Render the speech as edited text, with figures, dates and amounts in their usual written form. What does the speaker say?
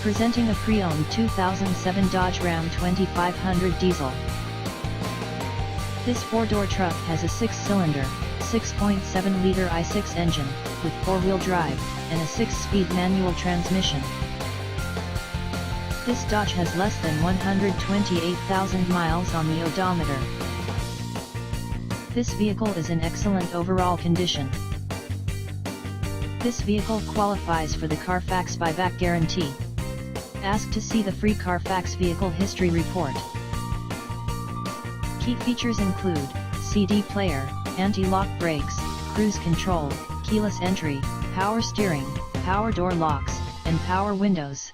Presenting a pre-owned 2007 Dodge Ram 2500 diesel. This four-door truck has a 6-cylinder, 6.7-liter i6 engine, with 4-wheel drive, and a 6-speed manual transmission. This Dodge has less than 128,000 miles on the odometer. This vehicle is in excellent overall condition. This vehicle qualifies for the Carfax buyback guarantee. Ask to see the free Carfax Vehicle History Report. Key features include CD player, anti-lock brakes, cruise control, keyless entry, power steering, power door locks, and power windows.